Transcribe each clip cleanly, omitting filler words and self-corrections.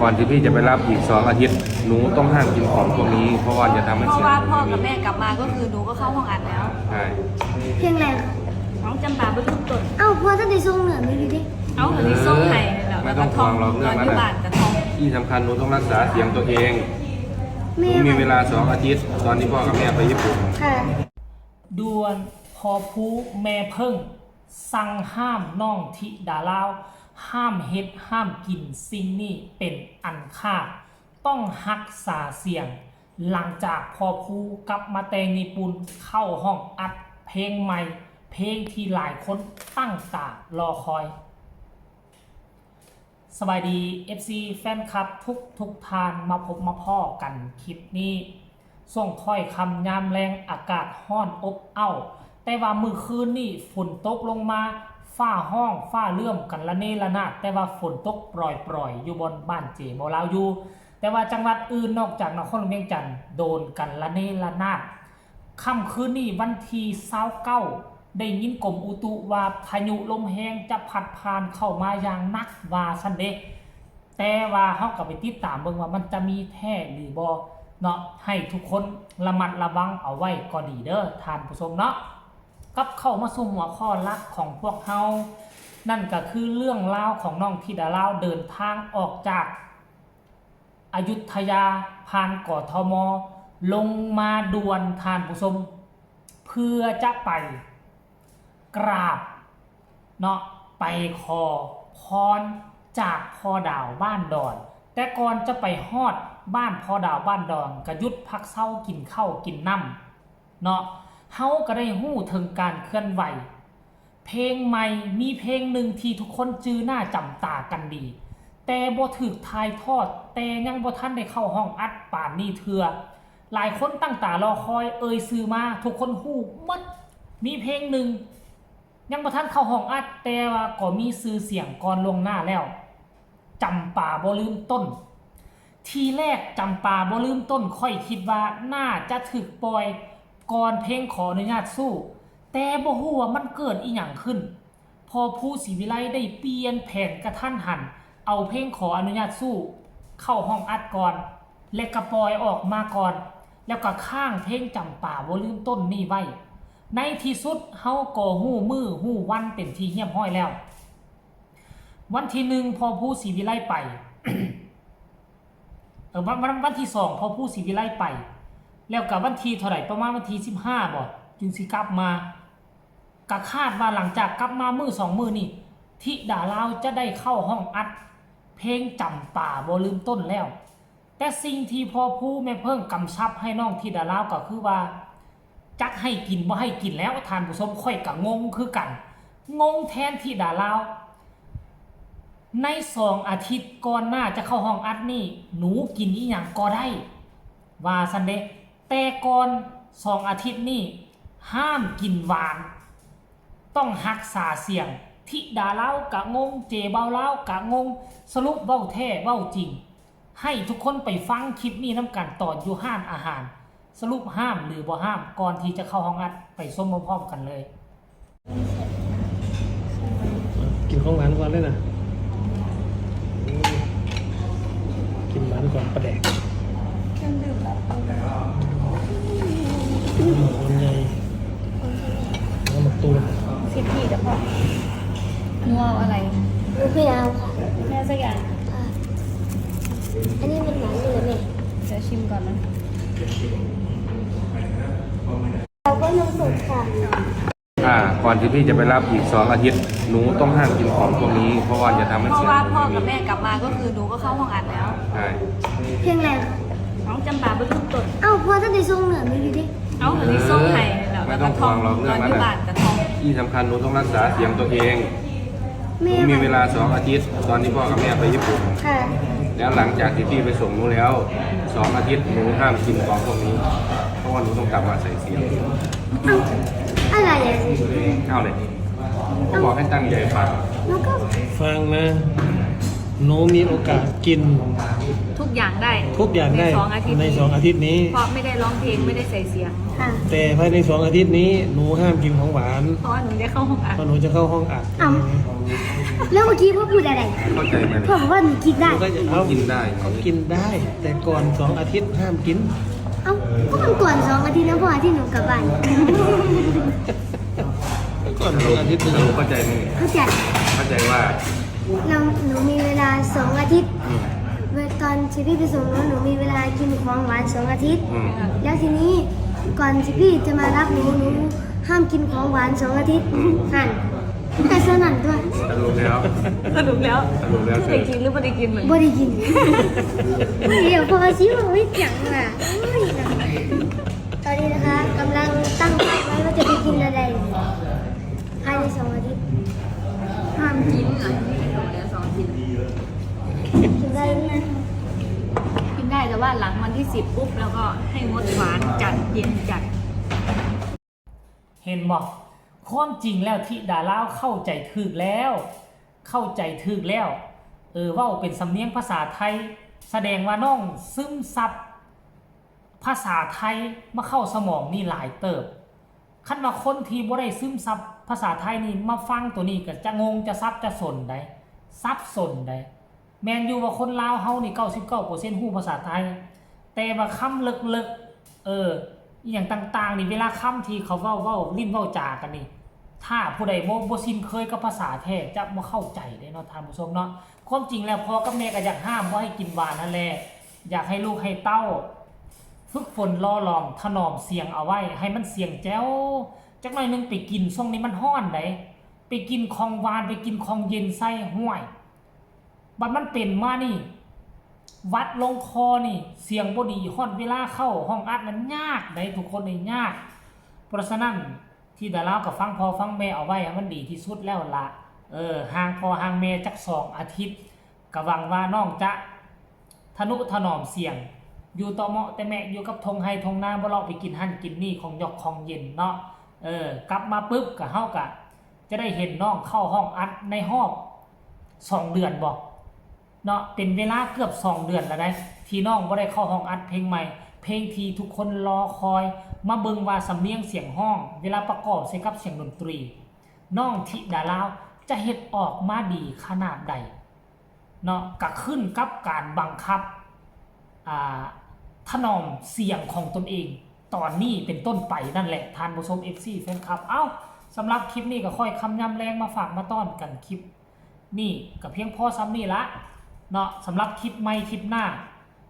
ก่อนที่พี่จะไปรับอีก2 อาทิตย์หนูต้องห้ามกินของพวกนี้เพราะว่าจะทำให้เพเสียราะว่าพ่อกับแม่กลับมาก็คือหนูก็เข้าห้องอัดแล้วใช่ เพลงอะไรคะ น้องจำปาไปทุกต้น เอ้าพ่อท่านได้ส่งเหนือไม่ดูดิ เอาอันนี้ส้มไห่แล้วก็ทองนอนอยู่บ้านกับทอง ที่สำคัญหนูต้องรักษาเสียงตัวเองห แม่ นูมีเวลา2 อาทิตย์ตอนที่พ่อกับแม่ไปญี่ปุ่น ค่ะ ด่วนพอผู้แม่เพิ่งสั่งห้ามน้องธิดาลาวห้ามเฮ็ดห้ามกินสิ่งนี้เป็นอันขาดต้องรักษาเสียงหลังจากพอผู้กลับมาแต่งญี่ปุ่นเข้าห้องอัดเพลงใหม่เพลงที่หลายคนตั้งตารอคอยสบายดี FC แฟนคลับทุกทานมาพบมาพ่อกันคลิปนี้ส่งค่อยคำยามแรงอากาศห้อนอบอ้าวแต่ว่ามื้อคืนนี่ฝนตกลงมาฟ้าห้องฟ้าเลื่อมกันละเนระนาดแต่ว่าฝนตกปล่อยอยู่บนบ้านเจบ่ลาวอยู่แต่ว่าจังหวัดอื่นนอกจากนครหลวงเวียงจันทน์โดนกันละเนระนาดค่ำคืนนี้วันที่29ได้ยินกรมอุตุว่าพายุลมแห้งจะพัดผ่านเข้ามาอย่างหนักว่าซั่นเด้แต่ว่าเฮาก็ไปติดตามเบิ่งว่ามันจะมีแท้หรือบ่เนาะให้ทุกคนระมัดระวังเอาไว้ก็ดีเด้อท่านผู้ชมเนาะกับเข้ามาสู่หัวข้อหลักของพวกเฮานั่นก็คือเรื่องราวของน้องธิดาลาวเดินทางออกจากอยุธยาผ่านกทมลงมาด่วนท่านผู้ชมเพื่อจะไปกราบเนาะไปขอพรจากพ่อดาวบ้านดอนแต่ก่อนจะไปฮอดบ้านพ่อดาวบ้านดอนก็หยุดพักเช้ากินข้าวกินน้ำเนาะเฮาก็ได้ฮู้ถึงการเคลื่อนไหวเพลงใหม่มีเพลงหนึ่งที่ทุกคนจื้อหน้าจำตากันดีแต่บ่ถูกถ่ายทอดแต่ยังบ่ทันได้เข้าห้องอัดป่านนี้เถื่อหลายคนตั้งตารอคอยซื้อมาทุกคนฮู้หมดมีเพลงหนึ่งยังบ่ทันเข้าห้องอัดแต่ว่าก็มีชื่อเสียงก่อนลวงหน้าแล้วจำป่าบ่ลืมต้นทีแรกจำป่าบ่ลืมต้นค่อยคิดว่าน่าจะถูกปล่อยก่อนเพลงขออนุญาตสู้แต่บ่ฮู้ว่ามันเกิดอีหยังขึ้นพอผู้ศรีวิไลได้เปลี่ยนแผนกระทันหันเอาเพลงขออนุญาตสู้เข้าห้องอัดก่อนและก็ปล่อยออกมาก่อนแล้วก็ข้างเพลงจำป่าบ่ลืมต้นนี่ไว้ในที่สุดเฮาก็ฮู้มื้อฮู้วันเป็นที่เรียบร้อยแล้ววันที่1พอผู้ศรีวิไลไป วันที่2พอผู้ศรีวิไลไปแล้วกับวันที่เท่าไหร่ประมาณวันที่15บ่จึงสิกลับมาก็คาดว่าหลังจากกลับมามื้อ2มื้อนี่ธิดาลาวจะได้เข้าห้องอัดเพลงจำป่าบ่ลืมต้นแล้วแต่สิ่งที่พอผู้แม่เพิ่งกำชับให้น้องธิดาลาวก็คือว่าจักให้กินบ่ให้กินแล้วท่านผู้ชมค่อยก็งงคือกันงงแทนธิดาลาวใน2 อาทิตย์ก่อนหน้าจะเข้าห้องอัดนี่หนูกินอีหยังก็ได้ว่าซั่นเด้แต่ก่อน2 อาทิตย์นี่ห้ามกินหวานต้องรักษาเสียงธิดาลาวกะงงเจเบาลาวกะงงสรุปเว้าแท้เว้าจริงให้ทุกคนไปฟังคลิปนี้นำกันตอนอยู่ห้านอาหารสรุปห้ามหรือบ่ห้ามก่อนที่จะเข้าห้องอัดไปชมพร้อมๆกันเลยกินของหวานก่อนเลยนะกินหวานก่อนประแดกเครื่องดื่มแบบลำไยแล้วมาตูนสิบพี่เดี๋ยวพ่องัวอะไร ลูกพี่เอาค่ะ แม่สักอย่าง อันนี้มันหวานเลยแม่ เดี๋ยวชิมก่อนนะ เราก็นมสดค่ะ ก่อนที่พี่จะไปรับอีก2 อาทิตย์หนูต้องห้ามกินของพวกนี้เพราะว่าจะทำให้ เพ เสี ราะ ยง ว่าพ่อกับแม่กลับมาก็คือหนูก็เข้าห้องอัดแล้ว ใช่ เพลงอะไรคะ น้องจำปาไปทุกต้น เอ้าพ่อท่านได้ส่งเหนือไม่ดูดิ เอาอันนี้ส้มไห่แล้วก็ทองนอนอยู่บ้านกับทอง ที่สำคัญหนูต้องรักษาเสียงตัวเองห แม่ นูมีเวลา2 อาทิตย์ตอนที่พ่อกับแม่ไปญี่ปุ่น ค่ะ แล้วหลังจากที่พี่ไปส่งหนูแล้ว2 อาทิตย์หนูห้ามกินของพวกนี้เพราะว่าหนูต้องกลับมาใส่เสียง เอ้าอะไรอ่ะ เอาเลยเขาบอกให้ตั้งใจฟัง แล้วก็ ฟังนะหนูมีโอกาสกิน ทุกอย่างได้ ทุกอย่างได้ ใน2 อาทิตย์ ใน2 อาทิตย์นี้ เพราะไม่ได้ร้องเพลงไม่ได้ใส่เสียง ค่ะ แต่ภายใน2 อาทิตย์นี้หนูห้ามกินของหวาน เพราะว่าหนูได้เข้าห้องอัด เพราะหนูจะเข้าห้องอัด เอ้า แล้วเมื่อกี้พ่อพูดอะไร เข้าใจไหม พ่อบอกว่าหนูกินได้ ก็จะเอา กินได้ เขากินได้ แต่ก่อน2 อาทิตย์ห้ามกิน เอ้าก็มันก่อน2 อาทิตย์แล้วพ่ออาทิตย์หนูกลับบ้าน ก่อน2 อาทิตย์ หนูเข้าใจไหม เข้าใจ เข้าใจว่า หนูมีเวลา2 อาทิตย์ อืม ตอนที่พี่ไปส่งหนูมีเวลากินของหวาน2 อาทิตย์ อืม แล้วทีนี้ก่อนที่พี่จะมารับหนูห้ามกินของหวาน2 อาทิตย์หั่นแต่สนั่นด้วย สรุปแล้ว สรุปแล้ว สรุปแล้ว ได้กินหรือไม่ได้กินเลย บ่ได้กินเดี๋ยวพอชิวไม่จังอ่ะตอนนี้นะคะกำลังตั้งใจไว้ว่าจะไปกินอะไรภายใน2 อาทิตย์ ห้ามกินอ่ะแล้ว2 อาทิตย์ กินได้ไหม กินได้แต่ว่าหลังวันที่10ปุ๊บแล้วก็ให้งดหวานจัดเย็นจัด เห็นบอกความจริงแล้วที่ดาราเข้าใจถึกแล้ว เข้าใจถึกแล้วเว่าเป็นสำเนียงภาษาไทย แสดงว่าน้องซึมซับภาษาไทยมาเข้าสมองนี่หลายเติบคันว่าคนที่บ่ได้ซึมซับภาษาไทยนี่มาฟังตัวนี้ก็จะงงจะซับจะสนได้ซับสนได้แมนอยู่ว่าคนลาวเฮานี่ 99% ฮู้ภาษาไทยแต่ว่าคำลึกๆอหย่างต่างๆนี่เวลาคำที่เขาเว้าลิ้นเว้าจากันนี่ถ้าผู้ใดบ่ชินเคยกับภาษาแท้จะบ่เข้าใจเด้เนาะท่านผู้ชมเนาะความจริงแล้วพ่อกับแม่ก็อยากห้ามบ่ให้กินหวานนั่นแหละอยากให้ลูกให้เต้าฝึกฝนล่อลองถนอมเสียงเอาไว้ให้มันเสียงแจ๋วจักหน่อยนึงไปกินช่วงนี้มันร้อนได้ไปกินของหวานไปกินของเย็นใส่ห้วยบัดมันเป็นมานี่วัดลงคอนี่เสียงบ่ดีฮอดเวลาเข้าห้องอัดมันยากได้ทุกคนนี่ยากเพราะฉะนั้นที่ดาราก็ฟังพ่อฟังแม่เอาไว้มันดีที่สุดแล้วล่ะห่างพ่อห่างแม่จัก2 อาทิตย์ก็หวังว่าน้องจะทนุถนอมเสียงอยู่ต่อเหมาะแต่แม่อยู่กับทงไฮทงนาบ่เลาะไปกินหั่นกินนี่ของหยอกของเย็นเนาะกลับมาปึ๊บก็เฮาก็จะได้เห็นน้องเข้าห้องอัดในรอบ2 เดือนบ่เนาะเป็นเวลาเกือบ2 เดือนแล้วนะที่น้องบ่ได้เข้าห้องอัดเพลงใหม่เพลงที่ทุกคนรอคอยมาเบิ่งว่าสำเนียงเสียงห้องเวลาประกอบใส่กับเสียงดนตรีน้องธิดาลาวจะเฮ็ดออกมาดีขนาดใดเนาะก็ขึ้นกับการบังคับถนอมเสียงของตนเองตอนนี้เป็นต้นไปนั่นแหละท่านผู้ชม FC แฟนคลับสำหรับคลิปนี้ก็ค่อยคำย้ำแรงมาฝากมาต้อนกันคลิปนี่ก็เพียงพอซ้ำนี่ละเนาะสำหรับคลิปใหม่คลิปหน้า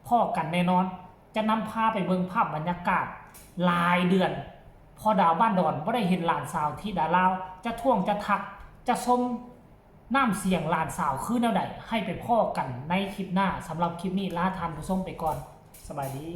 พ่อกันแน่นอนจะนำพาไปเบิ่งภาพบรรยากาศหลายเดือนพอดาวบ้านดอนบ่ได้เห็นหลานสาวที่ดาลาวจะท่วงจะทักจะชมน้ำเสียงหลานสาวคือแนวใดให้ไปพ่อกันในคลิปหน้าสำหรับคลิปนี้ลาทานผู้ชมไปก่อนสบายดี